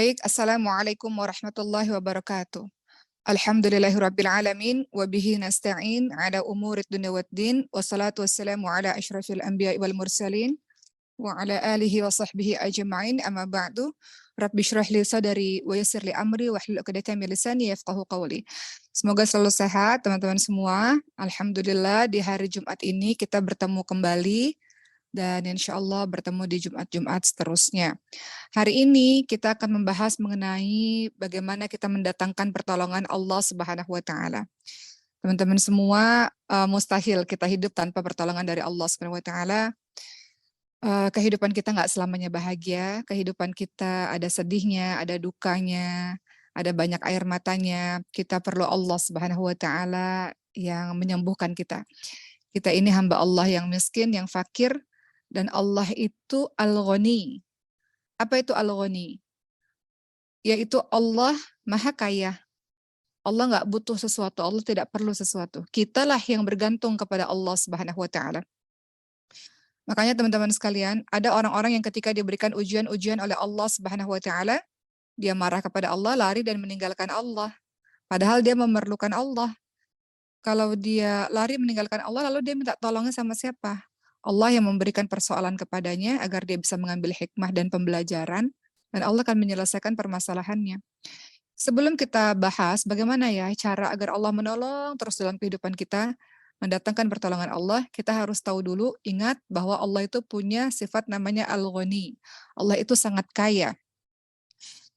Baik, Assalamualaikum warahmatullahi wabarakatuh. Alhamdulillahirabbil alamin wa bihi nasta'in ala umurid dunya waddin wassalatu wassalamu ala asyrafil anbiya'i wal mursalin wa ala alihi wa sahbihi ajma'in amma ba'du. Rabbi shrah li sadari wa yassir li amri wa hlul 'uqdatam min lisani yafqahu qawli. Semoga selalu sehat teman-teman semua. Alhamdulillah di hari Jumat ini kita bertemu kembali dan insya Allah bertemu di Jumat-Jumat seterusnya. Hari ini kita akan membahas mengenai bagaimana kita mendatangkan pertolongan Allah Subhanahu wa taala. Teman-teman semua, mustahil kita hidup tanpa pertolongan dari Allah Subhanahu wa taala. Kehidupan kita nggak selamanya bahagia, kehidupan kita ada sedihnya, ada dukanya, ada banyak air matanya. Kita perlu Allah Subhanahu wa taala yang menyembuhkan kita. Kita ini hamba Allah yang miskin, yang fakir, dan Allah itu Al-Ghani. Apa itu Al-Ghani? Yaitu Allah Maha Kaya. Allah nggak butuh sesuatu, Allah tidak perlu sesuatu. Kitalah yang bergantung kepada Allah Subhanahu wa taala. Makanya teman-teman sekalian, ada orang-orang yang ketika diberikan ujian-ujian oleh Allah Subhanahu wa taala, dia marah kepada Allah, lari dan meninggalkan Allah. Padahal dia memerlukan Allah. Kalau dia lari meninggalkan Allah, lalu dia minta tolongnya sama siapa? Allah yang memberikan persoalan kepadanya agar dia bisa mengambil hikmah dan pembelajaran, dan Allah akan menyelesaikan permasalahannya. Sebelum kita bahas bagaimana ya cara agar Allah menolong terus dalam kehidupan kita, mendatangkan pertolongan Allah, kita harus tahu dulu, ingat bahwa Allah itu punya sifat namanya Al-Ghani. Allah itu sangat kaya.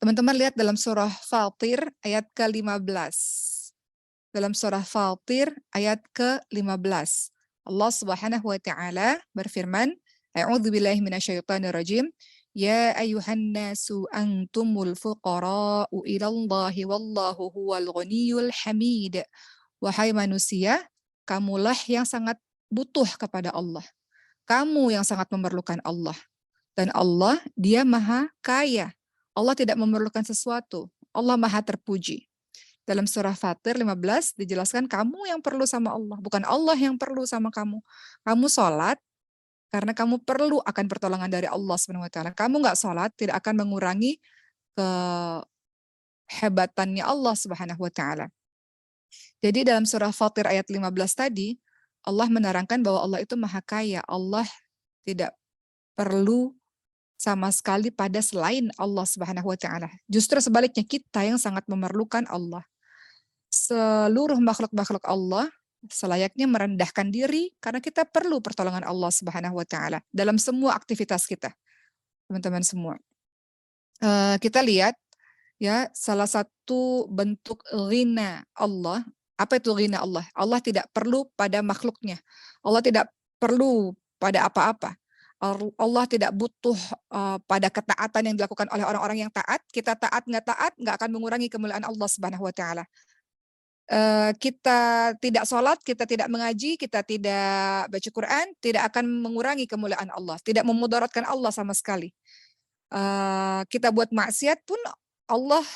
Teman-teman lihat dalam surah Fatir ayat ke-15. Dalam surah Fatir ayat ke-15. Allah Subhanahu wa taala berfirman, A'udzubillahi minasyaitonir rajim. Ya ayyuhan nasu antumul fuqara'u ilallahi wallahu huwal ghaniyyul hamid. Wahai manusia, kamulah yang sangat butuh kepada Allah. Kamu yang sangat memerlukan Allah. Dan Allah, dia Maha Kaya. Allah tidak memerlukan sesuatu. Allah Maha terpuji. Dalam surah Fatir 15 dijelaskan kamu yang perlu sama Allah, bukan Allah yang perlu sama kamu. Kamu sholat karena kamu perlu akan pertolongan dari Allah Subhanahu wa taala. Kamu nggak sholat tidak akan mengurangi kehebatannya Allah Subhanahu wa taala. Jadi dalam surah Fatir ayat 15 tadi, Allah menerangkan bahwa Allah itu Maha Kaya. Allah tidak perlu sama sekali pada selain Allah Subhanahu wa taala. Justru sebaliknya kita yang sangat memerlukan Allah. Seluruh makhluk-makhluk Allah selayaknya merendahkan diri karena kita perlu pertolongan Allah Subhanahu wa taala dalam semua aktivitas kita. Teman-teman semua. Kita lihat ya salah satu bentuk ghina Allah. Apa itu ghina Allah? Allah tidak perlu pada makhluknya. Allah tidak perlu pada apa-apa. Allah tidak butuh pada ketaatan yang dilakukan oleh orang-orang yang taat. Kita taat nggak akan mengurangi kemuliaan Allah Subhanahu wa taala. Kita tidak sholat, kita tidak mengaji, kita tidak baca Quran, tidak akan mengurangi kemuliaan Allah, tidak memudaratkan Allah sama sekali. Kita buat maksiat pun Allah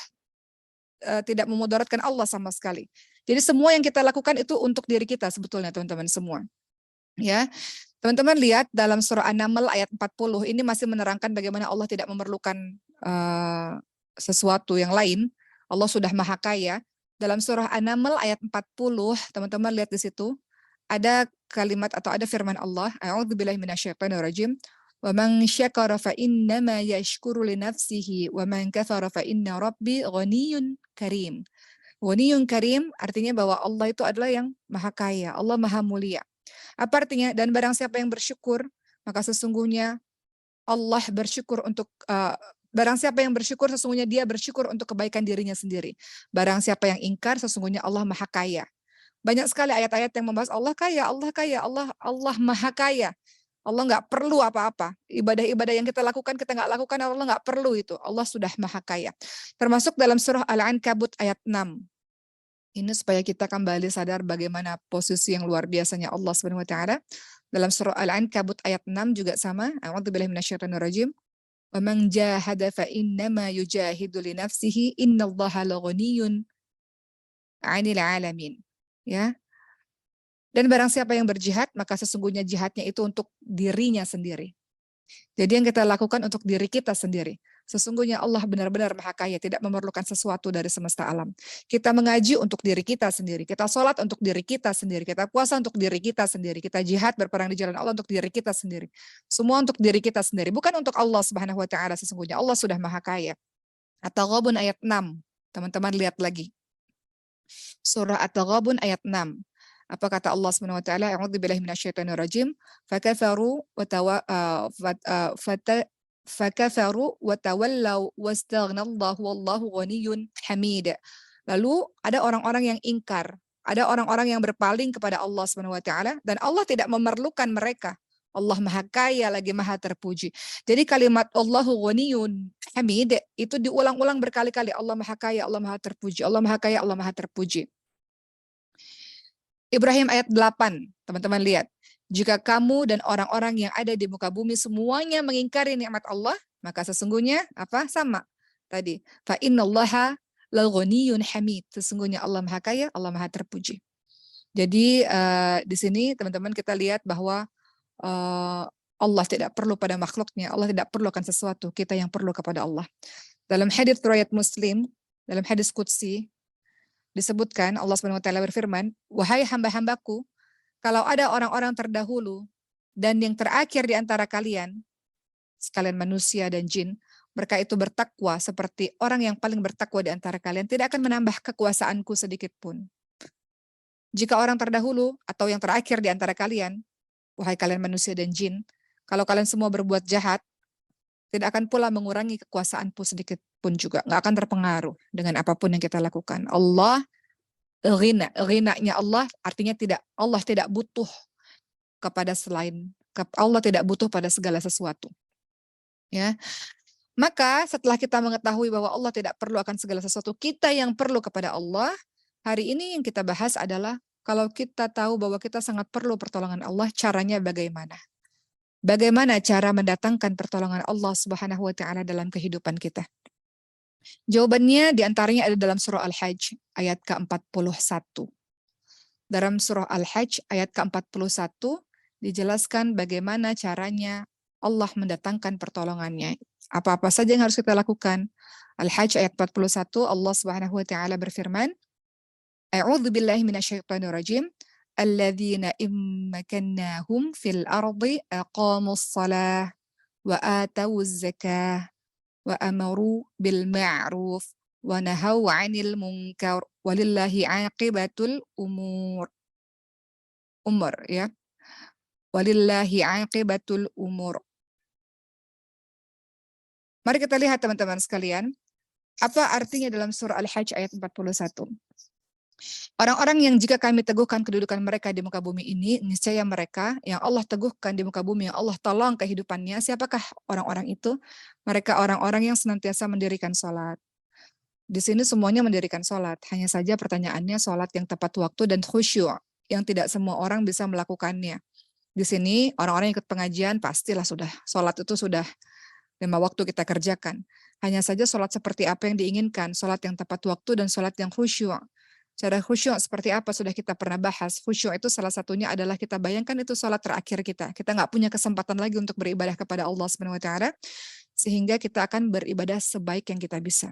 tidak memudaratkan Allah sama sekali. Jadi semua yang kita lakukan itu untuk diri kita sebetulnya teman-teman semua. Ya, teman-teman lihat dalam surah An-Naml ayat 40 ini masih menerangkan bagaimana Allah tidak memerlukan sesuatu yang lain. Allah sudah Maha Kaya. Dalam surah An-Naml ayat 40, teman-teman lihat di situ, ada kalimat atau ada firman Allah, A'udzubillahi minasyaitonir rajim, wa man syakara fa innama yashkuru li nafsihi wa man kafara fa inna rabbi ghaniyyun karim. Ghaniyyun karim artinya bahwa Allah itu adalah yang Maha Kaya, Allah Maha Mulia. Apa artinya? Dan barang siapa yang bersyukur, maka sesungguhnya Allah bersyukur untuk barang siapa yang bersyukur, sesungguhnya dia bersyukur untuk kebaikan dirinya sendiri. Barang siapa yang ingkar, sesungguhnya Allah Maha Kaya. Banyak sekali ayat-ayat yang membahas Allah kaya, Allah kaya, Allah Maha Kaya. Allah nggak perlu apa-apa. Ibadah-ibadah yang kita lakukan, kita nggak lakukan, Allah nggak perlu itu. Allah sudah Maha Kaya. Termasuk dalam surah Al-Ankabut ayat 6. Ini supaya kita kembali sadar bagaimana posisi yang luar biasanya Allah Subhanahu wa taala. Dalam surah Al-Ankabut ayat 6 juga sama. A'udzubillahi minasyaitonir rajim. Wa man jahada fa innama yujahidu li nafsihi innallaha laghaniyyun 'anil 'alamin. Ya. Dan barang siapa yang berjihad, maka sesungguhnya jihadnya itu untuk dirinya sendiri. Jadi yang kita lakukan untuk diri kita sendiri. Sesungguhnya Allah benar-benar Maha Kaya, tidak memerlukan sesuatu dari semesta alam. Kita mengaji untuk diri kita sendiri, kita sholat untuk diri kita sendiri, kita puasa untuk diri kita sendiri, kita jihad berperang di jalan Allah untuk diri kita sendiri. Semua untuk diri kita sendiri, bukan untuk Allah Subhanahu wa taala. Sesungguhnya Allah sudah Maha Kaya. At-Taghabun ayat 6. Teman-teman lihat lagi. Surah At-Taghabun ayat 6. Apa kata Allah Subhanahu wa taala? A'udzubillahi minasyaitonirrajim. Fakafaru wa tawallaw wastaghnallahu wallahu ghaniyyun hamid. Lalu ada orang-orang yang ingkar, ada orang-orang yang berpaling kepada Allah Subhanahu wa taala dan Allah tidak memerlukan mereka. Allah Maha Kaya lagi Maha Terpuji. Jadi kalimat Allahu Ghaniyyun Hamid itu diulang-ulang berkali-kali. Allah Maha Kaya, Allah Maha Terpuji. Allah Maha Kaya, Allah Maha Terpuji. Ibrahim ayat 8, teman-teman lihat. Jika kamu dan orang-orang yang ada di muka bumi semuanya mengingkari nikmat Allah, maka sesungguhnya apa? Sama tadi. Fa innallaha laghaniyyun hamid. Sesungguhnya Allah Maha Kaya, Allah Maha Terpuji. Jadi di sini teman-teman kita lihat bahwa Allah tidak perlu pada makhluknya, Allah tidak perlu akan sesuatu, kita yang perlu kepada Allah. Dalam hadits riwayat Muslim, dalam hadis qudsi disebutkan Allah Subhanahu wa taala berfirman, "Wahai hamba-hambaku, kalau ada orang-orang terdahulu dan yang terakhir di antara kalian, sekalian manusia dan jin, mereka itu bertakwa seperti orang yang paling bertakwa di antara kalian, tidak akan menambah kekuasaanku sedikit pun. Jika orang terdahulu atau yang terakhir di antara kalian, wahai kalian manusia dan jin, kalau kalian semua berbuat jahat, tidak akan pula mengurangi kekuasaanku sedikit pun juga. Nggak akan terpengaruh dengan apapun yang kita lakukan. Allah, ghina-nya Allah artinya Allah tidak butuh kepada selain, Allah tidak butuh pada segala sesuatu. Ya. Maka setelah kita mengetahui bahwa Allah tidak perlu akan segala sesuatu, kita yang perlu kepada Allah, hari ini yang kita bahas adalah kalau kita tahu bahwa kita sangat perlu pertolongan Allah, caranya bagaimana? Bagaimana cara mendatangkan pertolongan Allah Subhanahu wa taala dalam kehidupan kita? Jawabannya diantaranya ada dalam surah Al-Hajj ayat ke-41. Dalam surah Al-Hajj ayat ke-41 dijelaskan bagaimana caranya Allah mendatangkan pertolongannya. Apa-apa saja yang harus kita lakukan. Al-Hajj ayat 41 Allah Subhanahu wa taala berfirman, A'udzu billahi minasyaitonir rajim. Alladzina immakannahum fil ardi aqamus shalah wa atawuz zakah wa amaru bil ma'ruf wa nahaw 'anil munkar walillahi 'aqibatul umur. Ya. Walillahi 'aqibatul umur. Mari kita lihat teman-teman sekalian, apa artinya dalam surah Al-Hajj ayat 41. Orang-orang yang jika kami teguhkan kedudukan mereka di muka bumi ini, niscaya mereka yang Allah teguhkan di muka bumi, yang Allah tolong kehidupannya, siapakah orang-orang itu? Mereka orang-orang yang senantiasa mendirikan sholat. Di sini semuanya mendirikan sholat, hanya saja pertanyaannya sholat yang tepat waktu dan khusyuk, yang tidak semua orang bisa melakukannya. Di sini orang-orang yang ikut pengajian pastilah sudah, sholat itu sudah 5 waktu kita kerjakan. Hanya saja sholat seperti apa yang diinginkan, sholat yang tepat waktu dan sholat yang khusyuk. Cara khusyuk seperti apa sudah kita pernah bahas. Khusyuk itu salah satunya adalah kita bayangkan itu sholat terakhir kita. Kita nggak punya kesempatan lagi untuk beribadah kepada Allah Subhanahu wa taala, sehingga kita akan beribadah sebaik yang kita bisa.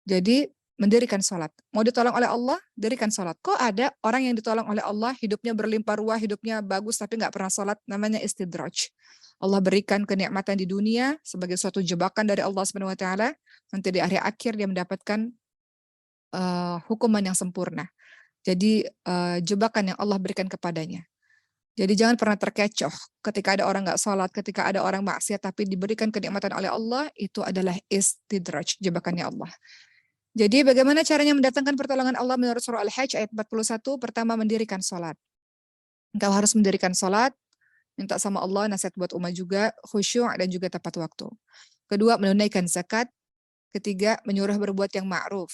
Jadi mendirikan sholat. Mau ditolong oleh Allah, dirikan sholat. Kok ada orang yang ditolong oleh Allah, hidupnya berlimpah ruah, hidupnya bagus, tapi nggak pernah sholat, namanya istidraj. Allah berikan kenikmatan di dunia sebagai suatu jebakan dari Allah Subhanahu wa taala, nanti di akhir dia mendapatkan hukuman yang sempurna. Jadi jebakan yang Allah berikan kepadanya. Jadi jangan pernah terkecoh ketika ada orang nggak sholat, ketika ada orang maksiat, tapi diberikan kenikmatan oleh Allah, itu adalah istidraj, jebakannya Allah. Jadi bagaimana caranya mendatangkan pertolongan Allah menurut surah Al-Hajj ayat 41? Pertama, mendirikan sholat. Engkau harus mendirikan sholat, minta sama Allah, nasihat buat umat juga, khusyuk dan juga tepat waktu. Kedua, menunaikan zakat. Ketiga, menyuruh berbuat yang ma'ruf.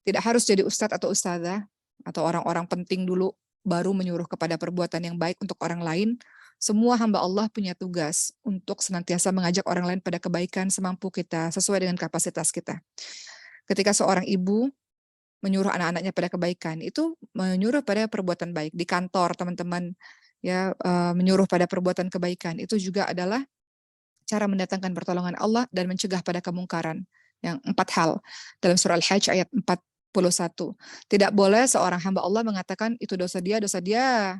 Tidak harus jadi ustadz atau ustadzah atau orang-orang penting dulu baru menyuruh kepada perbuatan yang baik untuk orang lain. Semua hamba Allah punya tugas untuk senantiasa mengajak orang lain pada kebaikan semampu kita, sesuai dengan kapasitas kita. Ketika seorang ibu menyuruh anak-anaknya pada kebaikan, itu menyuruh pada perbuatan baik. Di kantor teman-teman ya menyuruh pada perbuatan kebaikan, itu juga adalah cara mendatangkan pertolongan Allah dan mencegah pada kemungkaran. Yang 4 hal dalam surah Al-Hajj ayat 41. Tidak boleh seorang hamba Allah mengatakan itu dosa dia,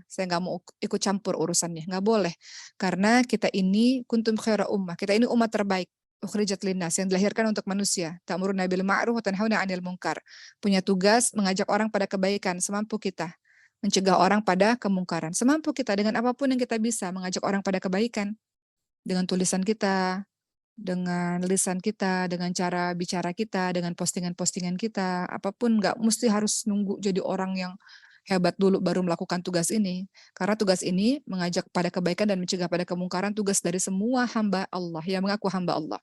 saya nggak mau ikut campur urusannya. Nggak boleh. Karena kita ini kuntum khaira ummah, kita ini umat terbaik. Ukhrijat linnas, yang dilahirkan untuk manusia. Ta'muruna bil ma'ruf wa tanhauna 'anil munkar. Punya tugas mengajak orang pada kebaikan semampu kita. Mencegah orang pada kemungkaran. Semampu kita dengan apapun yang kita bisa mengajak orang pada kebaikan. Dengan tulisan kita, dengan lisan kita, dengan cara bicara kita, dengan postingan-postingan kita, apapun nggak mesti harus nunggu jadi orang yang hebat dulu baru melakukan tugas ini. Karena tugas ini mengajak pada kebaikan dan mencegah pada kemungkaran tugas dari semua hamba Allah yang mengaku hamba Allah.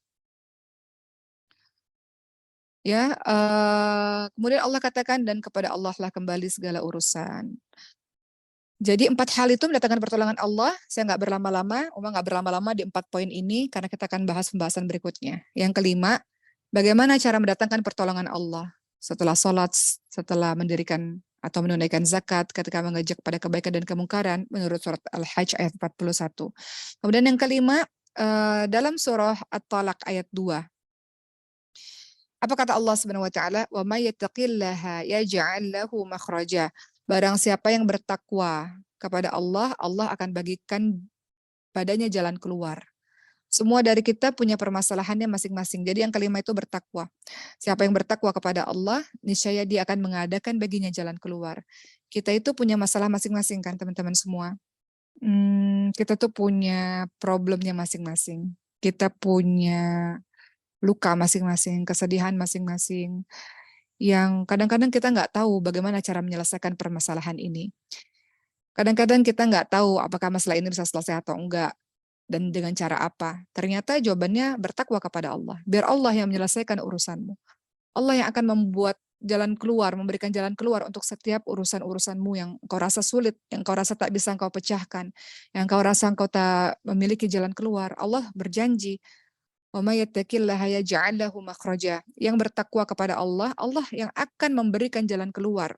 Ya, kemudian Allah katakan dan kepada Allah lah kembali segala urusan. Jadi 4 hal itu mendatangkan pertolongan Allah. Saya nggak berlama-lama, nggak berlama-lama di 4 poin ini karena kita akan bahas pembahasan berikutnya. Yang kelima, bagaimana cara mendatangkan pertolongan Allah setelah sholat, setelah mendirikan atau menunaikan zakat, ketika mengajak pada kebaikan dan kemungkaran menurut surat Al-Hajj ayat 41. Kemudian yang kelima, dalam surah At-Talaq ayat 2. Apa kata Allah Subhanahu wa taala? Wa may yattaqillaha yaj'al lahu makhraja. Barang siapa yang bertakwa kepada Allah, Allah akan bagikan padanya jalan keluar. Semua dari kita punya permasalahannya masing-masing. Jadi yang kelima itu bertakwa. Siapa yang bertakwa kepada Allah, niscaya dia akan mengadakan baginya jalan keluar. Kita itu punya masalah masing-masing kan teman-teman semua. Kita tuh punya problemnya masing-masing. Kita punya luka masing-masing, kesedihan masing-masing, yang kadang-kadang kita nggak tahu bagaimana cara menyelesaikan permasalahan ini. Kadang-kadang kita nggak tahu apakah masalah ini bisa selesai atau enggak, dan dengan cara apa. Ternyata jawabannya bertakwa kepada Allah. Biar Allah yang menyelesaikan urusanmu. Allah yang akan membuat jalan keluar, memberikan jalan keluar untuk setiap urusan-urusanmu yang kau rasa sulit, yang kau rasa tak bisa engkau pecahkan, yang kau rasa engkau tak memiliki jalan keluar. Allah berjanji, "Wa may yattaqillaha yaj'al lahu makhraja." Yang bertakwa kepada Allah, Allah yang akan memberikan jalan keluar.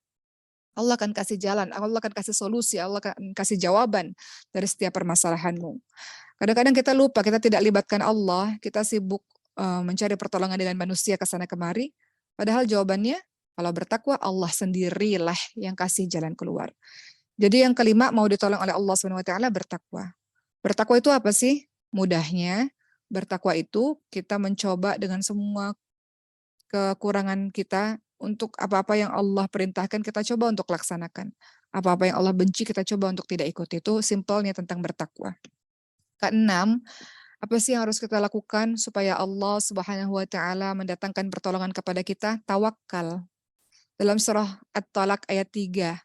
Allah akan kasih jalan, Allah akan kasih solusi, Allah akan kasih jawaban dari setiap permasalahanmu. Kadang-kadang kita lupa, kita tidak libatkan Allah, kita sibuk mencari pertolongan dengan manusia ke sana kemari. Padahal jawabannya, kalau bertakwa Allah sendirilah yang kasih jalan keluar. Jadi yang kelima, mau ditolong oleh Allah Subhanahu wa taala bertakwa. Bertakwa itu apa sih? Mudahnya, bertakwa itu kita mencoba dengan semua kekurangan kita untuk apa-apa yang Allah perintahkan kita coba untuk laksanakan. Apa-apa yang Allah benci kita coba untuk tidak ikut. Itu simpelnya tentang bertakwa. Keenam, apa sih yang harus kita lakukan supaya Allah Subhanahu wa taala mendatangkan pertolongan kepada kita? Tawakal. Dalam surah At-Talaq ayat 3,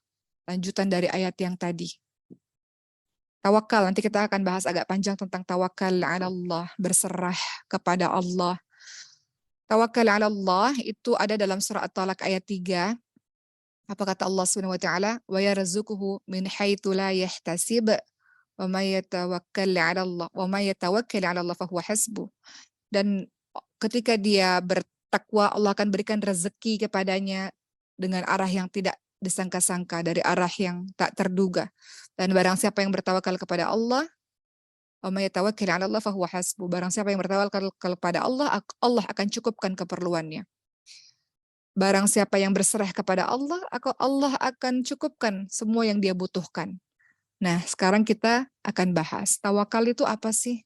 lanjutan dari ayat yang tadi. Tawakal, nanti kita akan bahas agak panjang tentang tawakal 'ala Allah, berserah kepada Allah. Tawakal 'ala Allah itu ada dalam surah At-Talaq ayat 3. Apa kata Allah Subhanahu wa taala? Wa yarzuquhu min haitsu la yahtasib wa may yatawakkal 'ala Allah wa may yatawakkal 'ala Allah fa huwa hasbuh. Dan ketika dia bertakwa, Allah akan berikan rezeki kepadanya dengan arah yang tidak disangka-sangka, dari arah yang tak terduga. Dan barang siapa yang bertawakal kepada Allah, wa may yatawakkal 'ala Allah fa huwa hasbuh. Barang siapa yang bertawakal kepada Allah, Allah akan cukupkan keperluannya. Barang siapa yang berserah kepada Allah, Allah akan cukupkan semua yang dia butuhkan. Nah, sekarang kita akan bahas, tawakal itu apa sih?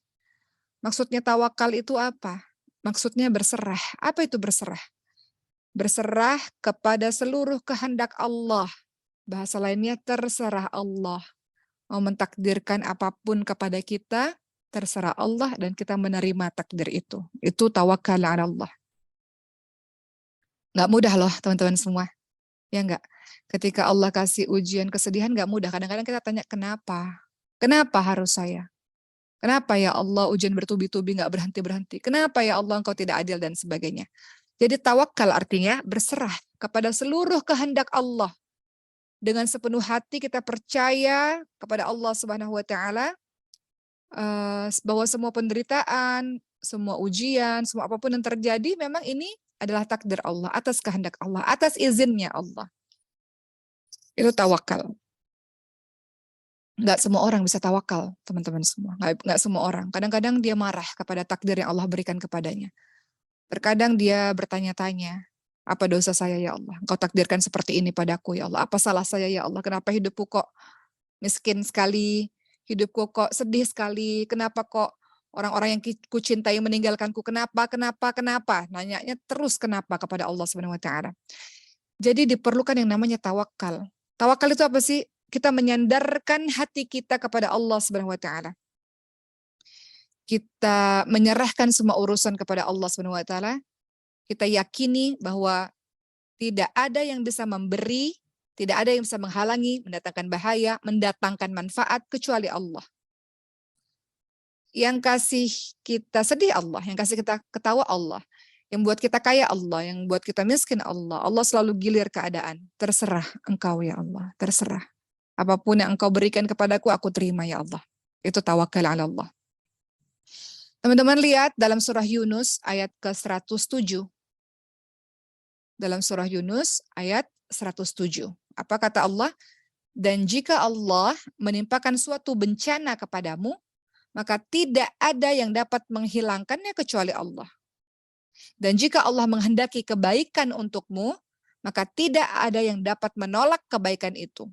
Maksudnya tawakal itu apa? Maksudnya berserah. Apa itu berserah? Berserah kepada seluruh kehendak Allah. Bahasa lainnya terserah Allah. Mau mentakdirkan apapun kepada kita, terserah Allah dan kita menerima takdir itu. Itu tawakal 'ala Allah. Nggak mudah loh teman-teman semua. Ya nggak? Ketika Allah kasih ujian kesedihan nggak mudah. Kadang-kadang kita tanya, kenapa? Kenapa harus saya? Kenapa ya Allah ujian bertubi-tubi nggak berhenti-berhenti? Kenapa ya Allah engkau tidak adil dan sebagainya? Jadi tawakal artinya berserah kepada seluruh kehendak Allah. Dengan sepenuh hati kita percaya kepada Allah Subhanahu wa taala bahwa semua penderitaan, semua ujian, semua apapun yang terjadi memang ini adalah takdir Allah, atas kehendak Allah, atas izinnya Allah. Itu tawakal. Nggak semua orang bisa tawakal, teman-teman semua. Nggak semua orang. Kadang-kadang dia marah kepada takdir yang Allah berikan kepadanya. Terkadang dia bertanya-tanya, apa dosa saya ya Allah? Engkau takdirkan seperti ini padaku ya Allah. Apa salah saya ya Allah? Kenapa hidupku kok miskin sekali? Hidupku kok sedih sekali? Kenapa kok orang-orang yang ku cintai meninggalkanku? Kenapa? Kenapa? Kenapa? Nanyanya terus kenapa kepada Allah Subhanahu wa taala. Jadi diperlukan yang namanya tawakal. Tawakal itu apa sih? Kita menyandarkan hati kita kepada Allah Subhanahu wa taala. Kita menyerahkan semua urusan kepada Allah Subhanahu wa taala. Kita yakini bahwa tidak ada yang bisa memberi, tidak ada yang bisa menghalangi, mendatangkan bahaya, mendatangkan manfaat kecuali Allah. Yang kasih kita sedih Allah, yang kasih kita ketawa Allah, yang buat kita kaya Allah, yang buat kita miskin Allah. Allah selalu gilir keadaan. Terserah engkau ya Allah, terserah. Apapun yang engkau berikan kepadaku, aku terima ya Allah. Itu tawakal ala Allah. Teman-teman lihat dalam surah Yunus ayat ke-107. Dalam surah Yunus ayat 107. Apa kata Allah? Dan jika Allah menimpakan suatu bencana kepadamu, maka tidak ada yang dapat menghilangkannya kecuali Allah. Dan jika Allah menghendaki kebaikan untukmu, maka tidak ada yang dapat menolak kebaikan itu.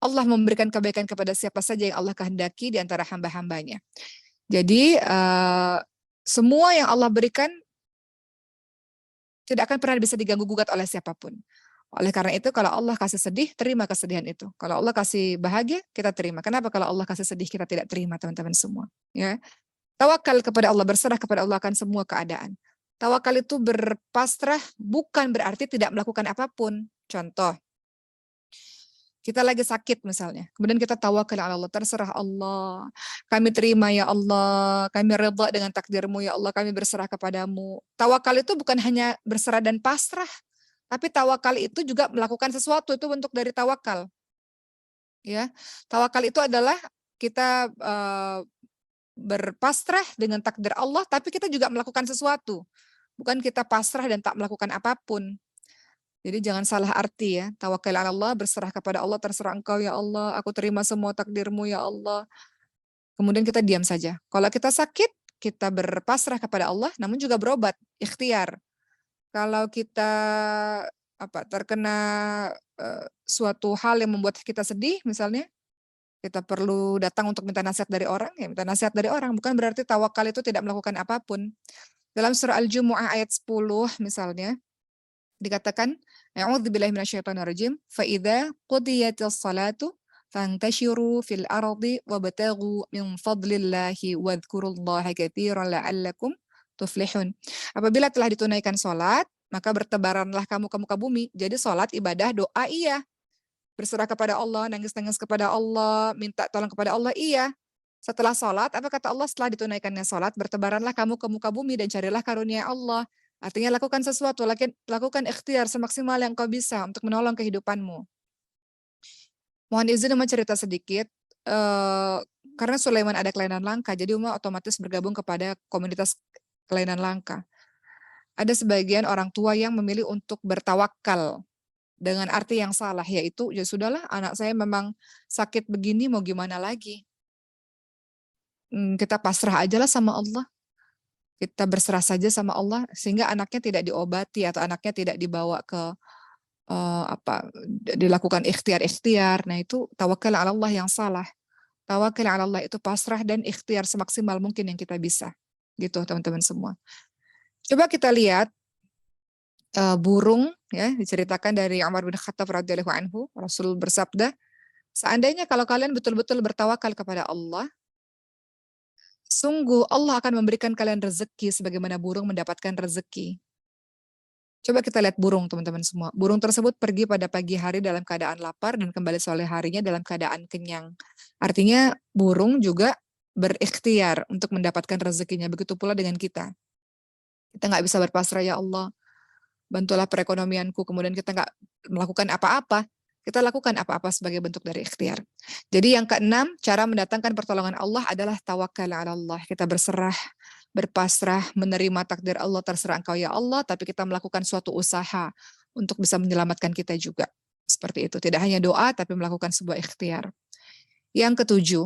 Allah memberikan kebaikan kepada siapa saja yang Allah kehendaki di antara hamba-hambanya. Jadi semua yang Allah berikan tidak akan pernah bisa diganggu-gugat oleh siapapun. Oleh karena itu, kalau Allah kasih sedih, terima kesedihan itu. Kalau Allah kasih bahagia, kita terima. Kenapa kalau Allah kasih sedih, kita tidak terima, teman-teman semua? Ya, tawakal kepada Allah, berserah kepada Allah akan semua keadaan. Tawakal itu berpasrah bukan berarti tidak melakukan apapun. Contoh, kita lagi sakit misalnya, kemudian kita tawakal ala Allah, terserah Allah, kami terima ya Allah, kami redha dengan takdirmu ya Allah, kami berserah kepadamu. Tawakal itu bukan hanya berserah dan pasrah, tapi tawakal itu juga melakukan sesuatu, itu bentuk dari tawakal. Ya, tawakal itu adalah kita berpasrah dengan takdir Allah, tapi kita juga melakukan sesuatu. Bukan kita pasrah dan tak melakukan apapun. Jadi jangan salah arti ya. Tawakal ala Allah, berserah kepada Allah, terserah engkau ya Allah, aku terima semua takdirmu ya Allah. Kemudian kita diam saja. Kalau kita sakit, kita berpasrah kepada Allah, namun juga berobat, ikhtiar. Kalau kita terkena suatu hal yang membuat kita sedih, misalnya, kita perlu datang untuk minta nasihat dari orang, ya minta nasihat dari orang. Bukan berarti tawakal itu tidak melakukan apapun. Dalam surah Al-Jumu'ah ayat 10 misalnya, dikatakan, A'udzubillahi minasyaitonirrajim, fa idza qudiyatis salatu fantashiru fil ardi wabtaghu min fadlillahi wadhkurullaha katsiran la'allakum tuflihun. Apabila telah ditunaikan salat, maka bertebaranlah kamu ke muka bumi. Jadi salat, ibadah, doa iya. Berserah kepada Allah, nangis-nangis kepada Allah, minta tolong kepada Allah, iya. Setelah salat, apa kata Allah? Setelah ditunaikannya salat, bertebaranlah kamu ke muka bumi dan carilah karunia Allah. Artinya lakukan sesuatu, lakukan ikhtiar semaksimal yang kau bisa untuk menolong kehidupanmu. Mohon izin Uma cerita sedikit, karena Sulaiman ada kelainan langka, jadi Uma otomatis bergabung kepada komunitas kelainan langka. Ada sebagian orang tua yang memilih untuk bertawakal dengan arti yang salah, yaitu ya sudahlah anak saya memang sakit begini mau gimana lagi. Kita pasrah aja lah sama Allah. Kita berserah saja sama Allah sehingga anaknya tidak diobati atau anaknya tidak dibawa ke dilakukan ikhtiar-ikhtiar. Nah, itu tawakal ala Allah yang salah. Tawakal ala Allah itu pasrah dan ikhtiar semaksimal mungkin yang kita bisa. Gitu, teman-teman semua. Coba kita lihat burung, ya, diceritakan dari Umar bin Khattab radhiyallahu anhu. Rasul bersabda, seandainya kalau kalian betul-betul bertawakal kepada Allah, sungguh Allah akan memberikan kalian rezeki sebagaimana burung mendapatkan rezeki. Coba kita lihat burung, teman-teman semua. Burung tersebut pergi pada pagi hari dalam keadaan lapar dan kembali sore harinya dalam keadaan kenyang. Artinya burung juga berikhtiar untuk mendapatkan rezekinya. Begitu pula dengan kita. Kita nggak bisa berpasrah, ya Allah, bantulah perekonomianku, kemudian kita nggak melakukan apa-apa. Kita lakukan apa-apa sebagai bentuk dari ikhtiar. Jadi yang keenam, cara mendatangkan pertolongan Allah adalah tawakal ala Allah. Kita berserah, berpasrah, menerima takdir Allah, terserah engkau ya Allah, tapi kita melakukan suatu usaha untuk bisa menyelamatkan kita juga. Seperti itu. Tidak hanya doa, tapi melakukan sebuah ikhtiar. Yang ketujuh,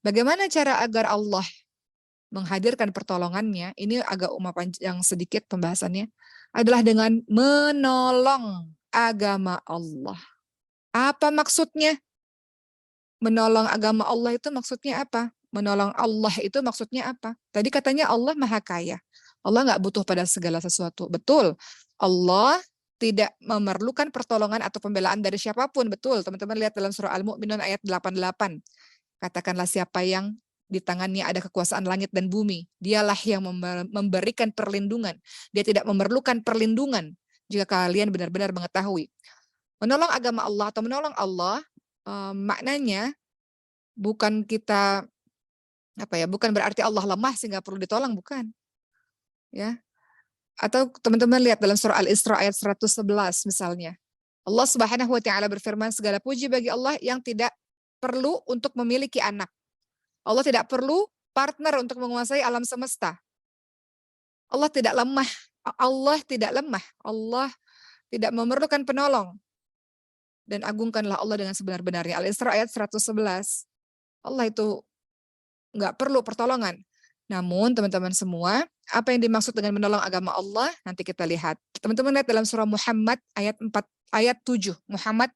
bagaimana cara agar Allah menghadirkan pertolongannya? Ini agak panjang sedikit pembahasannya. Adalah dengan menolong agama Allah. Apa maksudnya? Menolong agama Allah itu maksudnya apa? Menolong Allah itu maksudnya apa? Tadi katanya Allah Maha Kaya. Allah nggak butuh pada segala sesuatu. Betul. Allah tidak memerlukan pertolongan atau pembelaan dari siapapun. Betul. Teman-teman lihat dalam surah Al-Mu'minun ayat 88. Katakanlah siapa yang di tangannya ada kekuasaan langit dan bumi. Dialah yang memberikan perlindungan. Dia tidak memerlukan perlindungan. Jika kalian benar-benar mengetahui. Menolong agama Allah atau menolong Allah, maknanya bukan kita bukan berarti Allah lemah sehingga perlu ditolong, bukan. Ya. Atau teman-teman lihat dalam surah Al-Isra ayat 111 misalnya. Allah Subhanahu wa taala berfirman, segala puji bagi Allah yang tidak perlu untuk memiliki anak. Allah tidak perlu partner untuk menguasai alam semesta. Allah tidak lemah. Allah tidak lemah. Allah tidak memerlukan penolong. Dan agungkanlah Allah dengan sebenar-benarnya. Al-Isra ayat 111. Allah itu nggak perlu pertolongan. Namun teman-teman semua, apa yang dimaksud dengan menolong agama Allah, nanti kita lihat. Teman-teman lihat dalam surah Muhammad ayat 7. Muhammad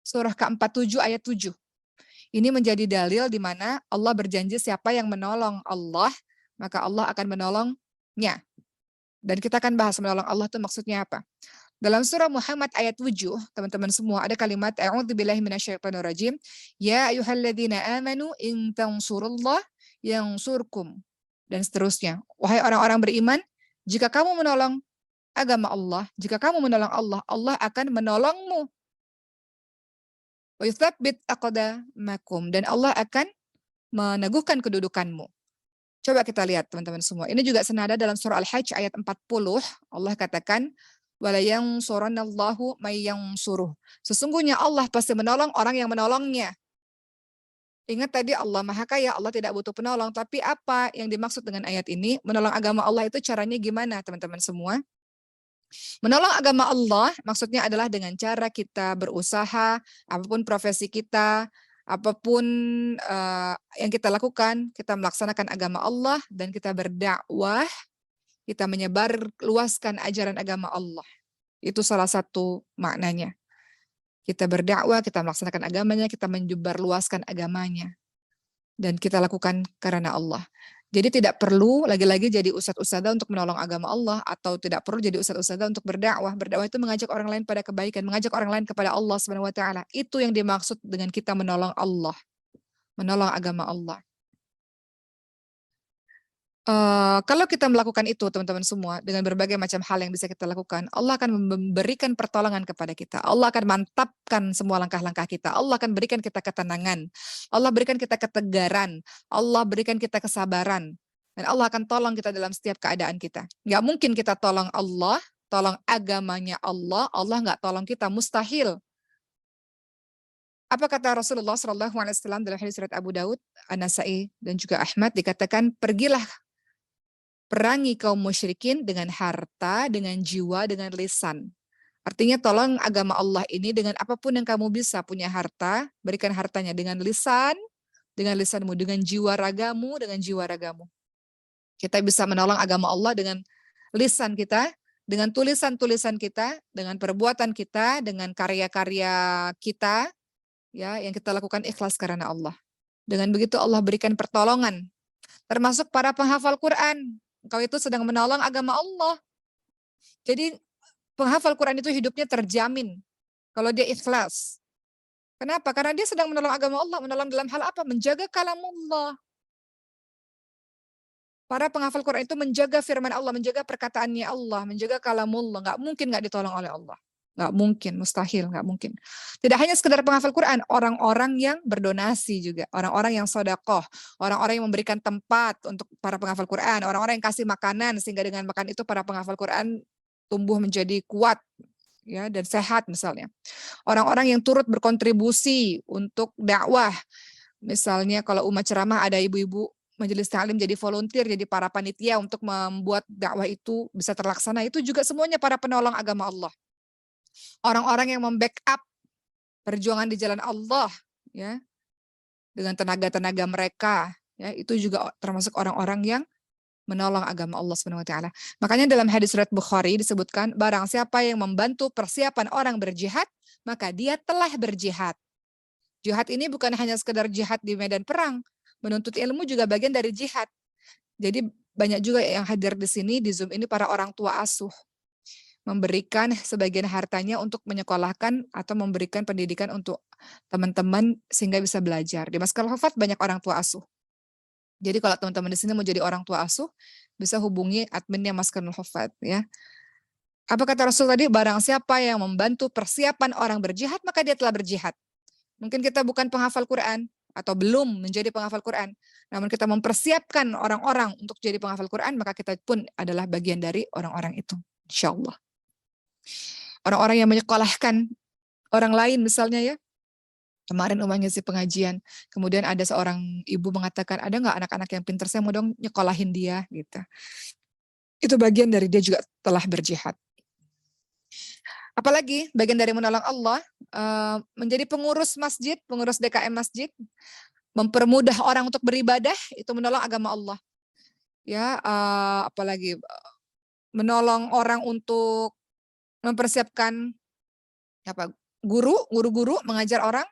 surah ke-47 ayat 7. Ini menjadi dalil di mana Allah berjanji siapa yang menolong Allah, maka Allah akan menolongnya. Dan kita akan bahas menolong Allah itu maksudnya apa. Dalam surah Muhammad ayat 7, teman-teman semua ada kalimat a'udzubillahi minasyaitonirrajim, ya ayyuhalladzina amanu in tansurullah yansurkum, dan seterusnya. Wahai orang-orang beriman, jika kamu menolong agama Allah, jika kamu menolong Allah, Allah akan menolongmu. Wa yutsabbit aqdamakum, dan Allah akan meneguhkan kedudukanmu. Coba kita lihat teman-teman semua. Ini juga senada dalam surah Al-Hajj ayat 40. Allah katakan, wala yansurannallahu may yansuruh. Sesungguhnya Allah pasti menolong orang yang menolongnya. Ingat tadi Allah Maha Kaya, Allah tidak butuh penolong. Tapi apa yang dimaksud dengan ayat ini? Menolong agama Allah itu caranya gimana teman-teman semua? Menolong agama Allah maksudnya adalah dengan cara kita berusaha, apapun profesi kita, apapun yang kita lakukan, kita melaksanakan agama Allah dan kita berdakwah, kita menyebar luaskan ajaran agama Allah. Itu salah satu maknanya. Kita berdakwah, kita melaksanakan agamanya, kita menyebar luaskan agamanya. Dan kita lakukan karena Allah. Jadi tidak perlu lagi-lagi jadi ustadz-ustadzah untuk menolong agama Allah, atau tidak perlu jadi ustadz-ustadzah untuk berdakwah. Berdakwah itu mengajak orang lain pada kebaikan, mengajak orang lain kepada Allah Subhanahu wa taala. Itu yang dimaksud dengan kita menolong Allah, menolong agama Allah. Kalau kita melakukan itu teman-teman semua dengan berbagai macam hal yang bisa kita lakukan, Allah akan memberikan pertolongan kepada kita. Allah akan mantapkan semua langkah-langkah kita. Allah akan berikan kita ketenangan. Allah berikan kita ketegaran. Allah berikan kita kesabaran. Dan Allah akan tolong kita dalam setiap keadaan kita. Nggak mungkin kita tolong Allah, tolong agamanya Allah, Allah nggak tolong kita, mustahil. Apa kata Rasulullah SAW dalam hadis riwayat Abu Daud, An-Nasa'i dan juga Ahmad, dikatakan, pergilah perangi kaum musyrikin dengan harta, dengan jiwa, dengan lisan. Artinya tolong agama Allah ini dengan apapun yang kamu bisa, punya harta, berikan hartanya dengan lisanmu, dengan jiwa ragamu, dengan jiwa ragamu. Kita bisa menolong agama Allah dengan lisan kita, dengan tulisan-tulisan kita, dengan perbuatan kita, dengan karya-karya kita, ya, yang kita lakukan ikhlas karena Allah. Dengan begitu Allah berikan pertolongan, termasuk para penghafal Quran. Engkau itu sedang menolong agama Allah. Jadi penghafal Quran itu hidupnya terjamin kalau dia ikhlas. Kenapa? Karena dia sedang menolong agama Allah. Menolong dalam hal apa? Menjaga kalamullah. Para penghafal Quran itu menjaga firman Allah, menjaga perkataannya Allah, menjaga kalamullah. Nggak mungkin nggak ditolong oleh Allah. Nggak mungkin, mustahil, nggak mungkin. Tidak hanya sekedar penghafal Quran, orang-orang yang berdonasi juga, orang-orang yang sedekah, orang-orang yang memberikan tempat untuk para penghafal Quran, orang-orang yang kasih makanan sehingga dengan makan itu para penghafal Quran tumbuh menjadi kuat, ya, dan sehat misalnya. Orang-orang yang turut berkontribusi untuk dakwah, misalnya kalau umat ceramah ada ibu-ibu majelis ta'lim jadi volunteer, jadi para panitia untuk membuat dakwah itu bisa terlaksana, itu juga semuanya para penolong agama Allah. Orang-orang yang membackup perjuangan di jalan Allah, ya, dengan tenaga-tenaga mereka, ya, itu juga termasuk orang-orang yang menolong agama Allah Subhanahu wa taala. Makanya dalam hadis riwayat Bukhari disebutkan, barang siapa yang membantu persiapan orang berjihad, maka dia telah berjihad. Jihad ini bukan hanya sekedar jihad di medan perang, menuntut ilmu juga bagian dari jihad. Jadi banyak juga yang hadir di sini di Zoom ini para orang tua asuh, memberikan sebagian hartanya untuk menyekolahkan atau memberikan pendidikan untuk teman-teman sehingga bisa belajar. Di Maskal Hufat banyak orang tua asuh. Jadi kalau teman-teman di sini mau jadi orang tua asuh, bisa hubungi adminnya Maskanul Hufat ya. Apa kata Rasul tadi? Barang siapa yang membantu persiapan orang berjihad, maka dia telah berjihad. Mungkin kita bukan penghafal Quran atau belum menjadi penghafal Quran, namun kita mempersiapkan orang-orang untuk jadi penghafal Quran, maka kita pun adalah bagian dari orang-orang itu, insyaallah. Orang-orang yang menyekolahkan orang lain misalnya ya. Kemarin Uma ngisi pengajian, kemudian ada seorang ibu mengatakan, ada nggak anak-anak yang pintar, saya mau dong nyekolahin dia, gitu. Itu bagian dari dia juga telah berjihad. Apalagi bagian dari menolong Allah, menjadi pengurus masjid, pengurus DKM masjid, mempermudah orang untuk beribadah, itu menolong agama Allah. Ya, apalagi menolong orang untuk mempersiapkan apa guru-guru mengajar orang,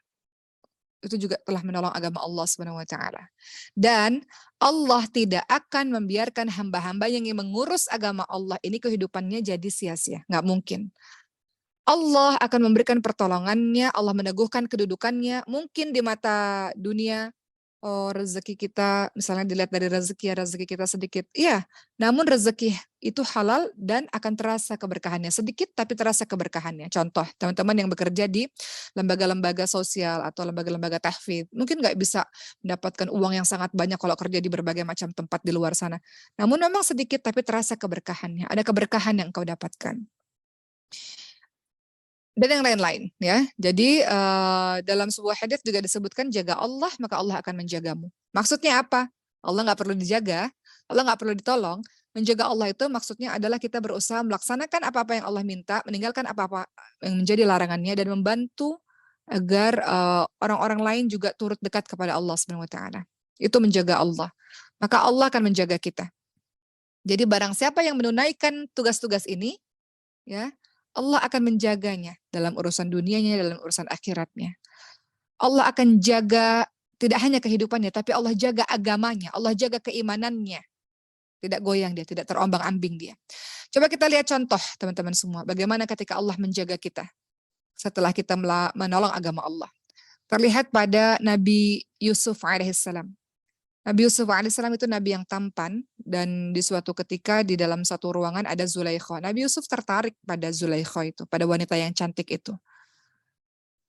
itu juga telah menolong agama Allah Subhanahu wa taala. Dan Allah tidak akan membiarkan hamba-hamba yang ingin mengurus agama Allah ini kehidupannya jadi sia-sia, nggak mungkin. Allah akan memberikan pertolongannya, Allah meneguhkan kedudukannya, mungkin di mata dunia, oh rezeki kita, misalnya dilihat dari rezeki kita sedikit. Iya, namun rezeki itu halal dan akan terasa keberkahannya. Sedikit tapi terasa keberkahannya. Contoh, teman-teman yang bekerja di lembaga-lembaga sosial atau lembaga-lembaga tahfidz, mungkin nggak bisa mendapatkan uang yang sangat banyak kalau kerja di berbagai macam tempat di luar sana. Namun memang sedikit tapi terasa keberkahannya. Ada keberkahan yang kau dapatkan. Dan yang lain-lain ya. Jadi dalam sebuah hadits juga disebutkan jaga Allah maka Allah akan menjagamu. Maksudnya apa? Allah nggak perlu dijaga, Allah nggak perlu ditolong. Menjaga Allah itu maksudnya adalah kita berusaha melaksanakan apa-apa yang Allah minta, meninggalkan apa-apa yang menjadi larangannya dan membantu agar orang-orang lain juga turut dekat kepada Allah Subhanahu wa taala. Itu menjaga Allah. Maka Allah akan menjaga kita. Jadi barang siapa yang menunaikan tugas-tugas ini, ya, Allah akan menjaganya dalam urusan dunianya, dalam urusan akhiratnya. Allah akan jaga tidak hanya kehidupannya, tapi Allah jaga agamanya, Allah jaga keimanannya. Tidak goyang dia, tidak terombang-ambing dia. Coba kita lihat contoh teman-teman semua, bagaimana ketika Allah menjaga kita setelah kita menolong agama Allah. Terlihat pada Nabi Yusuf alaihissalam. Nabi Yusuf alaihissalam itu nabi yang tampan dan di suatu ketika di dalam satu ruangan ada Zulaikha. Nabi Yusuf tertarik pada Zulaikha itu, pada wanita yang cantik itu.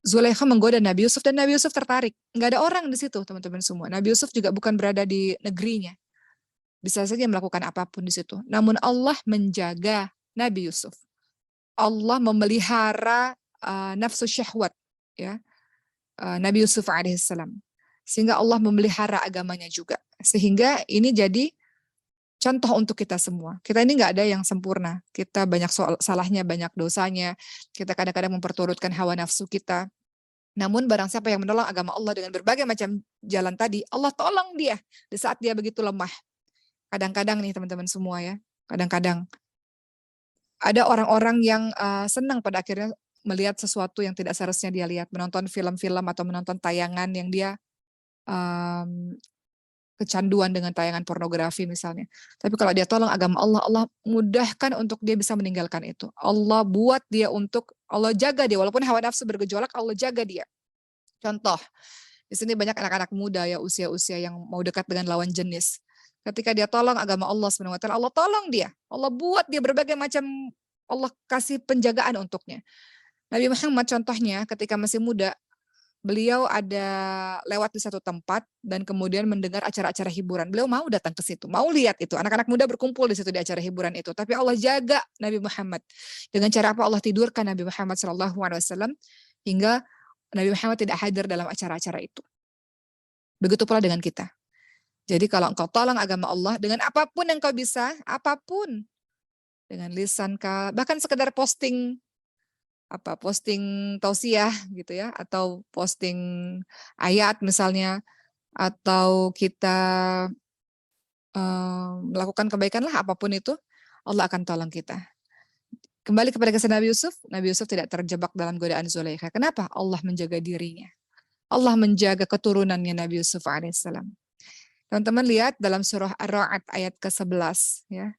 Zulaikha menggoda Nabi Yusuf dan Nabi Yusuf tertarik. Nggak ada orang di situ, teman-teman semua. Nabi Yusuf juga bukan berada di negerinya. Bisa saja melakukan apapun di situ. Namun Allah menjaga Nabi Yusuf. Allah memelihara nafsu syahwat ya. Nabi Yusuf alaihissalam. Sehingga Allah memelihara agamanya juga. Sehingga ini jadi contoh untuk kita semua. Kita ini nggak ada yang sempurna. Kita banyak salahnya, banyak dosanya. Kita kadang-kadang memperturutkan hawa nafsu kita. Namun barang siapa yang menolong agama Allah dengan berbagai macam jalan tadi, Allah tolong dia di saat dia begitu lemah. Kadang-kadang nih teman-teman semua ya, kadang-kadang ada orang-orang yang senang pada akhirnya melihat sesuatu yang tidak seharusnya dia lihat, menonton film-film atau menonton tayangan yang dia kecanduan dengan tayangan pornografi misalnya. Tapi kalau dia tolong agama Allah, Allah mudahkan untuk dia bisa meninggalkan itu. Allah buat dia Allah jaga dia, walaupun hawa nafsu bergejolak, Allah jaga dia. Contoh, di sini banyak anak-anak muda ya, usia-usia yang mau dekat dengan lawan jenis. Ketika dia tolong agama Allah SWT, Allah tolong dia. Allah buat dia berbagai macam, Allah kasih penjagaan untuknya. Nabi Muhammad contohnya ketika masih muda, beliau ada lewat di satu tempat dan kemudian mendengar acara-acara hiburan. Beliau mau datang ke situ, mau lihat itu. Anak-anak muda berkumpul di situ di acara hiburan itu. Tapi Allah jaga Nabi Muhammad. Dengan cara apa? Allah tidurkan Nabi Muhammad SAW hingga Nabi Muhammad tidak hadir dalam acara-acara itu. Begitu pula dengan kita. Jadi kalau engkau tolong agama Allah dengan apapun yang kau bisa, apapun. Dengan lisan kah, bahkan sekedar posting tausiah gitu ya, atau posting ayat misalnya, atau kita melakukan kebaikan lah, apapun itu, Allah akan tolong kita. Kembali kepada kisah Nabi Yusuf tidak terjebak dalam godaan Zulaikha. Kenapa? Allah menjaga dirinya. Allah menjaga keturunannya Nabi Yusuf alaihissalam. Teman-teman lihat dalam surah Ar-Ra'd ayat ke-11 ya.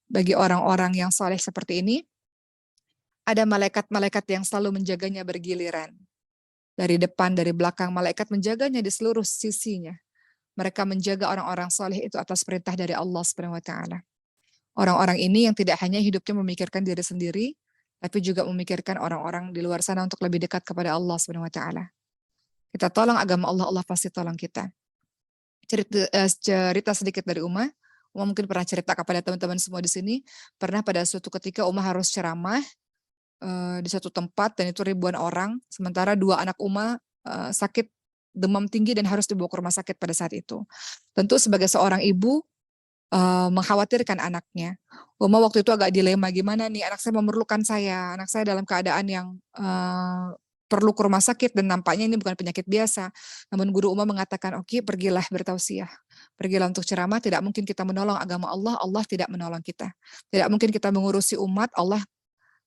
Bagi orang-orang yang saleh seperti ini, ada malaikat-malaikat yang selalu menjaganya bergiliran. Dari depan, dari belakang, malaikat menjaganya di seluruh sisinya. Mereka menjaga orang-orang saleh itu atas perintah dari Allah Subhanahu wa taala. Orang-orang ini yang tidak hanya hidupnya memikirkan diri sendiri, tapi juga memikirkan orang-orang di luar sana untuk lebih dekat kepada Allah Subhanahu wa taala. Kita tolong agama Allah, Allah pasti tolong kita. Cerita sedikit dari Uma mungkin pernah cerita kepada teman-teman semua di sini, pernah pada suatu ketika Uma harus ceramah di suatu tempat dan itu ribuan orang, sementara dua anak Uma sakit demam tinggi dan harus dibawa ke rumah sakit pada saat itu. Tentu sebagai seorang ibu mengkhawatirkan anaknya. Uma waktu itu agak dilema, gimana nih anak saya memerlukan saya, anak saya dalam keadaan yang perlu ke rumah sakit dan nampaknya ini bukan penyakit biasa. Namun guru Uma mengatakan, oke, pergilah bertausiah. Pergilah untuk ceramah, tidak mungkin kita menolong agama Allah, Allah tidak menolong kita. Tidak mungkin kita mengurusi umat, Allah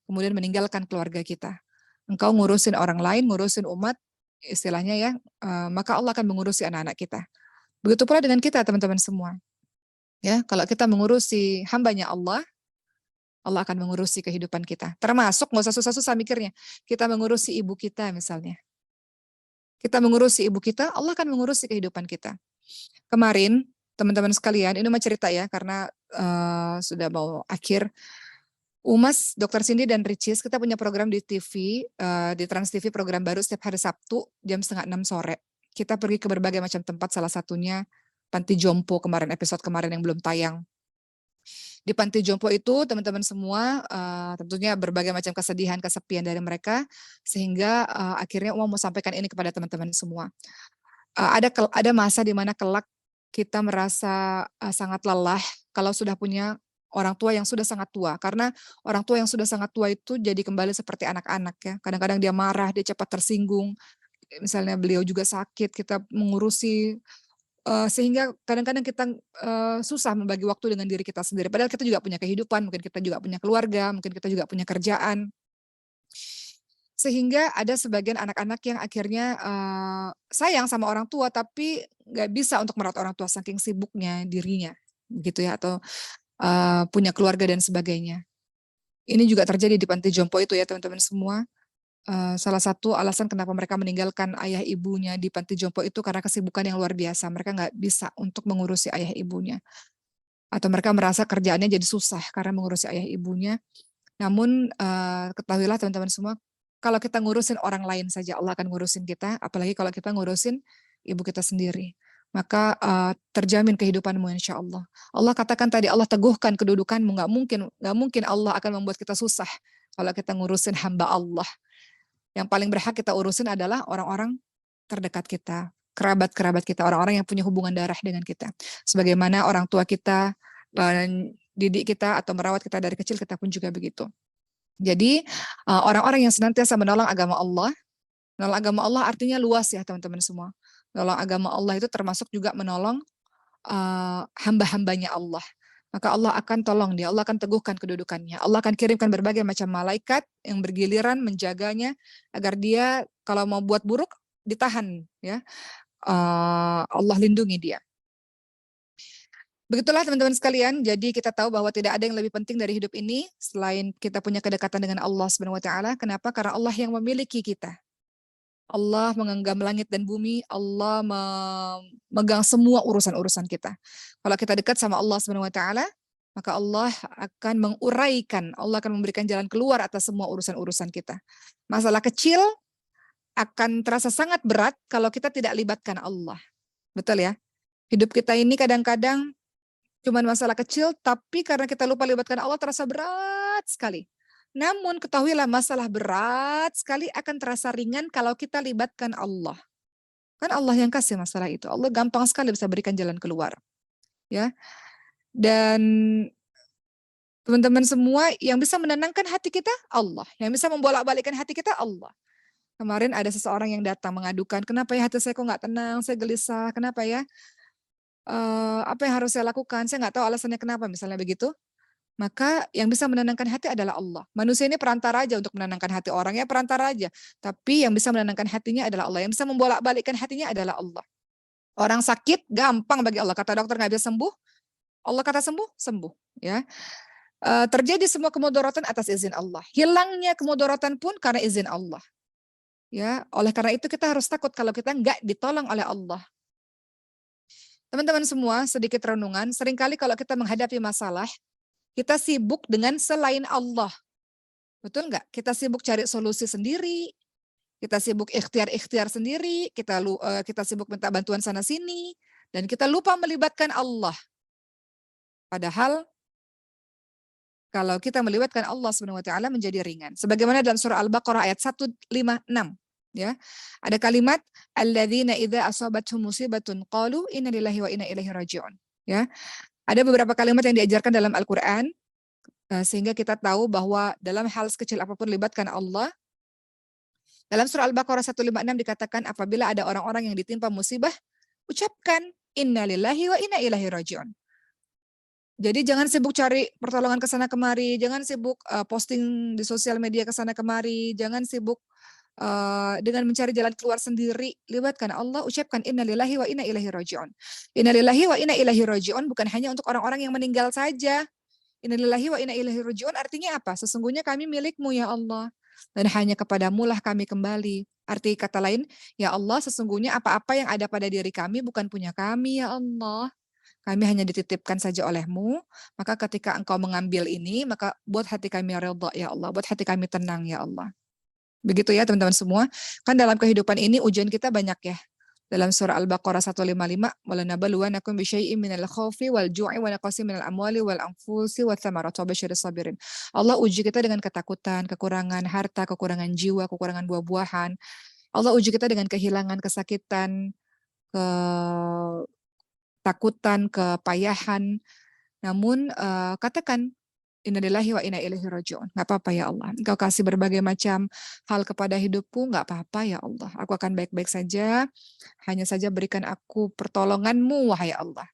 kemudian meninggalkan keluarga kita. Engkau ngurusin orang lain, ngurusin umat, istilahnya ya, maka Allah akan mengurusi anak-anak kita. Begitu pula dengan kita, teman-teman semua. Ya, kalau kita mengurusi hambanya Allah, Allah akan mengurusi kehidupan kita. Termasuk nggak usah susah-susah mikirnya. Kita mengurusi ibu kita misalnya. Kita mengurusi ibu kita, Allah akan mengurusi kehidupan kita. Kemarin, teman-teman sekalian, ini mau cerita ya, karena sudah mau akhir. Umas, Dr. Cindy dan Ricis, kita punya program di TV, di Trans TV, program baru setiap hari Sabtu, jam 5:30 sore. Kita pergi ke berbagai macam tempat, salah satunya Panti Jompo kemarin, episode kemarin yang belum tayang. Di Panti Jompo itu teman-teman semua tentunya berbagai macam kesedihan, kesepian dari mereka, sehingga akhirnya Uma mau sampaikan ini kepada teman-teman semua. Ada masa di mana kelak kita merasa sangat lelah kalau sudah punya orang tua yang sudah sangat tua, karena orang tua yang sudah sangat tua itu jadi kembali seperti anak-anak ya. Kadang-kadang dia marah, dia cepat tersinggung. Misalnya beliau juga sakit, kita mengurusi sehingga kadang-kadang kita susah membagi waktu dengan diri kita sendiri. Padahal kita juga punya kehidupan, mungkin kita juga punya keluarga, mungkin kita juga punya kerjaan. Sehingga ada sebagian anak-anak yang akhirnya sayang sama orang tua, tapi nggak bisa untuk merawat orang tua saking sibuknya dirinya, gitu ya, atau punya keluarga dan sebagainya. Ini juga terjadi di Panti Jompo itu ya teman-teman semua. Salah satu alasan kenapa mereka meninggalkan ayah ibunya di Panti Jompo itu karena kesibukan yang luar biasa. Mereka nggak bisa untuk mengurusi ayah ibunya. Atau mereka merasa kerjaannya jadi susah karena mengurusi ayah ibunya. Namun ketahuilah teman-teman semua, kalau kita ngurusin orang lain saja, Allah akan ngurusin kita. Apalagi kalau kita ngurusin ibu kita sendiri. Maka terjamin kehidupanmu insya Allah. Allah katakan tadi, Allah teguhkan kedudukanmu. Nggak mungkin Allah akan membuat kita susah kalau kita ngurusin hamba Allah. Yang paling berhak kita urusin adalah orang-orang terdekat kita, kerabat-kerabat kita, orang-orang yang punya hubungan darah dengan kita. Sebagaimana orang tua kita didik kita atau merawat kita dari kecil, kita pun juga begitu. Jadi orang-orang yang senantiasa menolong agama Allah artinya luas ya teman-teman semua. Menolong agama Allah itu termasuk juga menolong hamba-hambanya Allah. Maka Allah akan tolong dia, Allah akan teguhkan kedudukannya. Allah akan kirimkan berbagai macam malaikat yang bergiliran menjaganya agar dia kalau mau buat buruk ditahan ya. Allah lindungi dia. Begitulah teman-teman sekalian, jadi kita tahu bahwa tidak ada yang lebih penting dari hidup ini selain kita punya kedekatan dengan Allah Subhanahu wa taala. Kenapa? Karena Allah yang memiliki kita. Allah menggenggam langit dan bumi, Allah memegang semua urusan-urusan kita. Kalau kita dekat sama Allah Subhanahu wa taala, maka Allah akan menguraikan, Allah akan memberikan jalan keluar atas semua urusan-urusan kita. Masalah kecil akan terasa sangat berat kalau kita tidak libatkan Allah. Betul ya? Hidup kita ini kadang-kadang cuma masalah kecil, tapi karena kita lupa libatkan Allah terasa berat sekali. Namun ketahuilah masalah berat sekali akan terasa ringan kalau kita libatkan Allah. Kan Allah yang kasih masalah itu. Allah gampang sekali bisa berikan jalan keluar. Ya. Dan teman-teman semua yang bisa menenangkan hati kita Allah. Yang bisa membolak-balikkan hati kita Allah. Kemarin ada seseorang yang datang mengadukan, "Kenapa ya hati saya kok nggak tenang, saya gelisah, kenapa ya? Apa yang harus saya lakukan? Saya nggak tahu alasannya kenapa," misalnya begitu. Maka yang bisa menenangkan hati adalah Allah. Manusia ini perantara aja untuk menenangkan hati orang, ya perantara aja. Tapi yang bisa menenangkan hatinya adalah Allah, yang bisa membolak-balikkan hatinya adalah Allah. Orang sakit gampang bagi Allah, kata dokter nggak bisa sembuh, Allah kata sembuh, sembuh, ya. Terjadi semua kemudaratan atas izin Allah. Hilangnya kemudaratan pun karena izin Allah. Ya, oleh karena itu kita harus takut kalau kita nggak ditolong oleh Allah. Teman-teman semua, sedikit renungan, seringkali kalau kita menghadapi masalah, kita sibuk dengan selain Allah. Betul nggak? Kita sibuk cari solusi sendiri, kita sibuk ikhtiar-ikhtiar sendiri, kita sibuk minta bantuan sana sini, dan kita lupa melibatkan Allah. Padahal kalau kita melibatkan Allah Subhanahu wa taala menjadi ringan. Sebagaimana dalam surah Al-Baqarah ayat 156, ya. Ada kalimat alladzina idza asabathum musibatun qalu inna lillahi wa inna ilaihi raji'un, ya. Ada beberapa kalimat yang diajarkan dalam Al-Qur'an sehingga kita tahu bahwa dalam hal sekecil apapun libatkan Allah. Dalam surah Al-Baqarah 156 dikatakan apabila ada orang-orang yang ditimpa musibah, ucapkan inna lillahi wa inna ilaihi raji'un. Jadi jangan sibuk cari pertolongan ke sana kemari, jangan sibuk posting di sosial media ke sana kemari, jangan sibuk dengan mencari jalan keluar sendiri. Libatkan Allah, ucapkan innalillahi wa inna ilaihi raji'un. Innalillahi wa inna ilaihi raji'un bukan hanya untuk orang-orang yang meninggal saja. Innalillahi wa inna ilaihi raji'un artinya apa? Sesungguhnya kami milikmu ya Allah. Dan hanya kepadamu lah kami kembali. Arti kata lain, ya Allah sesungguhnya apa-apa yang ada pada diri kami bukan punya kami ya Allah. Kami hanya dititipkan saja olehmu, maka ketika engkau mengambil ini, maka buat hati kami redha ya Allah, buat hati kami tenang ya Allah. Begitu ya teman-teman semua. Kan dalam kehidupan ini ujian kita banyak ya. Dalam surah Al-Baqarah 155, "Walanabluwannakum bisyai'im minal khaufi wal ju'i wa naqsin minal amwali wal anfusi wath thamarati wabasyiris sabirin." Allah uji kita dengan ketakutan, kekurangan harta, kekurangan jiwa, kekurangan buah-buahan. Allah uji kita dengan kehilangan, kesakitan, ketakutan, kepayahan. Namun katakan innalillahi wa inna ilaihi raji'un. Enggak apa-apa ya Allah. Engkau kasih berbagai macam hal kepada hidupku, enggak apa-apa ya Allah. Aku akan baik-baik saja. Hanya saja berikan aku pertolongan-Mu wahai Allah.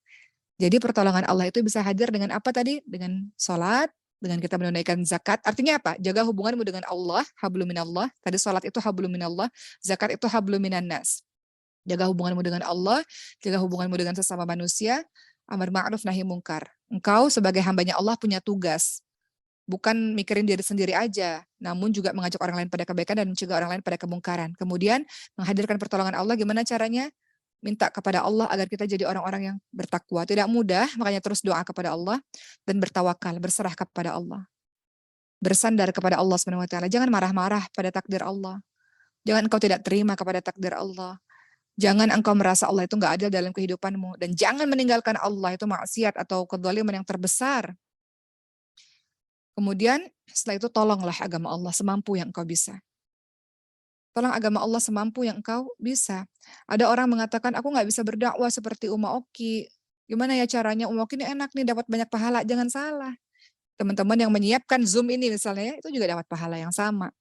Jadi pertolongan Allah itu bisa hadir dengan apa tadi? Dengan salat, dengan kita menunaikan zakat. Artinya apa? Jaga hubunganmu dengan Allah, hablum minallah. Tadi salat itu hablum minallah, zakat itu hablum minan nas. Jaga hubunganmu dengan Allah, jaga hubunganmu dengan sesama manusia, amar ma'ruf nahi mungkar. Engkau sebagai hambanya Allah punya tugas. Bukan mikirin diri sendiri aja, namun juga mengajak orang lain pada kebaikan dan mencegah orang lain pada kemungkaran. Kemudian menghadirkan pertolongan Allah, gimana caranya? Minta kepada Allah agar kita jadi orang-orang yang bertakwa. Tidak mudah, makanya terus doa kepada Allah dan bertawakal, berserah kepada Allah. Bersandar kepada Allah Subhanahu wa taala. Jangan marah-marah pada takdir Allah. Jangan engkau tidak terima kepada takdir Allah. Jangan engkau merasa Allah itu nggak adil dalam kehidupanmu. Dan jangan meninggalkan Allah, itu maksiat atau kezaliman yang terbesar. Kemudian setelah itu tolonglah agama Allah semampu yang engkau bisa. Tolong agama Allah semampu yang engkau bisa. Ada orang mengatakan, aku nggak bisa berdakwah seperti Uma Oki. Gimana ya caranya? Uma Oki ini enak nih, dapat banyak pahala. Jangan salah. Teman-teman yang menyiapkan Zoom ini misalnya, itu juga dapat pahala yang sama.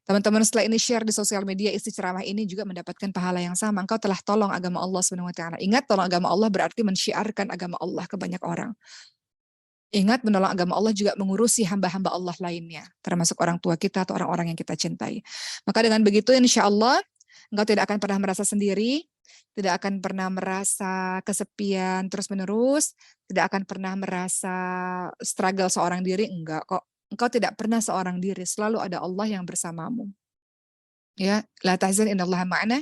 Teman-teman setelah ini share di sosial media isi ceramah ini juga mendapatkan pahala yang sama. Engkau telah tolong agama Allah Subhanahu wa taala. Ingat, tolong agama Allah berarti mensyiarkan agama Allah ke banyak orang. Ingat, menolong agama Allah juga mengurusi hamba-hamba Allah lainnya, termasuk orang tua kita atau orang-orang yang kita cintai. Maka dengan begitu insya Allah engkau tidak akan pernah merasa sendiri, tidak akan pernah merasa kesepian terus-menerus, tidak akan pernah merasa struggle seorang diri, enggak kok. Engkau tidak pernah seorang diri, selalu ada Allah yang bersamamu. Ya, la tahzan innallaha ma'ana.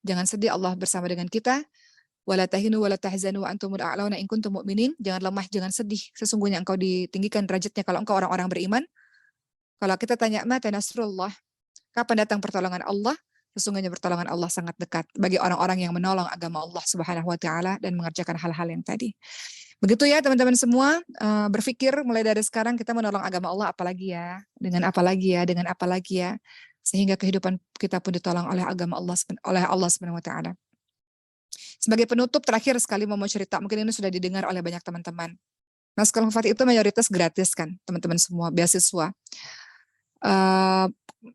Jangan sedih, Allah bersama dengan kita. Wala tahinu wala tahzanu wa antumul a'launa in kuntum mu'minin. Jangan lemah, jangan sedih. Sesungguhnya engkau ditinggikan derajatnya kalau engkau orang-orang beriman. Kalau kita tanya mata nasrullah, kapan datang pertolongan Allah? Sesungguhnya pertolongan Allah sangat dekat bagi orang-orang yang menolong agama Allah Subhanahu wa taala dan mengerjakan hal-hal yang tadi. Begitu ya teman-teman semua, berpikir mulai dari sekarang kita menolong agama Allah apalagi ya, dengan apalagi ya, dengan apalagi ya, sehingga kehidupan kita pun ditolong oleh agama Allah, oleh Allah Subhanahu wa taala. Sebagai penutup terakhir sekali mau cerita, mungkin ini sudah didengar oleh banyak teman-teman. Maskul Hufat itu mayoritas gratis kan, teman-teman semua, beasiswa.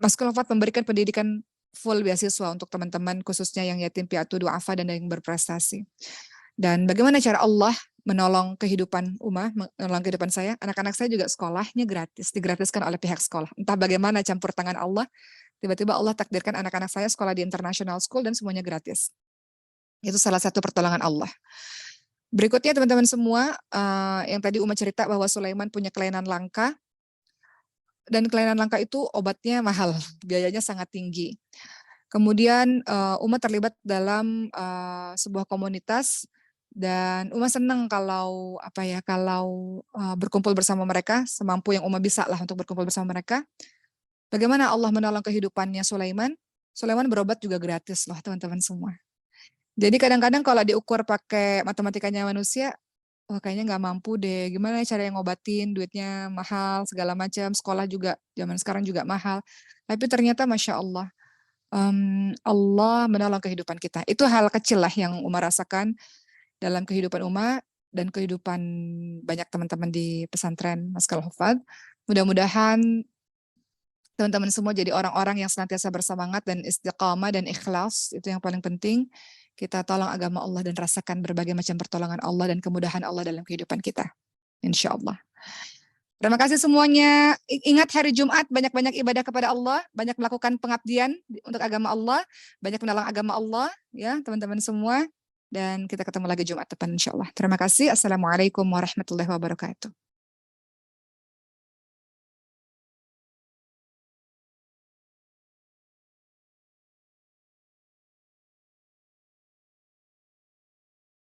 Maskul Hufat memberikan pendidikan full beasiswa untuk teman-teman khususnya yang yatim piatu, duafa dan yang berprestasi. Dan bagaimana cara Allah menolong kehidupan menolong kehidupan saya? Anak-anak saya juga sekolahnya gratis, digratiskan oleh pihak sekolah. Entah bagaimana campur tangan Allah, tiba-tiba Allah takdirkan anak-anak saya sekolah di international school dan semuanya gratis. Itu salah satu pertolongan Allah. Berikutnya teman-teman semua, yang tadi Uma cerita bahwa Sulaiman punya kelainan langka, dan kelainan langka itu obatnya mahal, biayanya sangat tinggi. Kemudian Uma terlibat dalam sebuah komunitas dan Uma senang kalau berkumpul bersama mereka, semampu yang Uma bisa lah untuk berkumpul bersama mereka. Bagaimana Allah menolong kehidupannya Sulaiman? Sulaiman berobat juga gratis loh teman-teman semua. Jadi kadang-kadang kalau diukur pakai matematikanya manusia, wah kayaknya nggak mampu deh. Gimana cara yang ngobatin, duitnya mahal, segala macam. Sekolah juga, zaman sekarang juga mahal. Tapi ternyata Masya Allah, Allah menolong kehidupan kita. Itu hal kecil lah yang Uma rasakan dalam kehidupan Uma dan kehidupan banyak teman-teman di pesantren Maskal Hufad. Mudah-mudahan teman-teman semua jadi orang-orang yang senantiasa bersemangat dan istiqamah dan ikhlas. Itu yang paling penting. Kita tolong agama Allah dan rasakan berbagai macam pertolongan Allah dan kemudahan Allah dalam kehidupan kita. Insya Allah. Terima kasih semuanya. Ingat hari Jumat banyak-banyak ibadah kepada Allah, banyak melakukan pengabdian untuk agama Allah, banyak menolong agama Allah, ya teman-teman semua. Dan kita ketemu lagi Jumat depan insya Allah. Terima kasih. Assalamualaikum warahmatullahi wabarakatuh.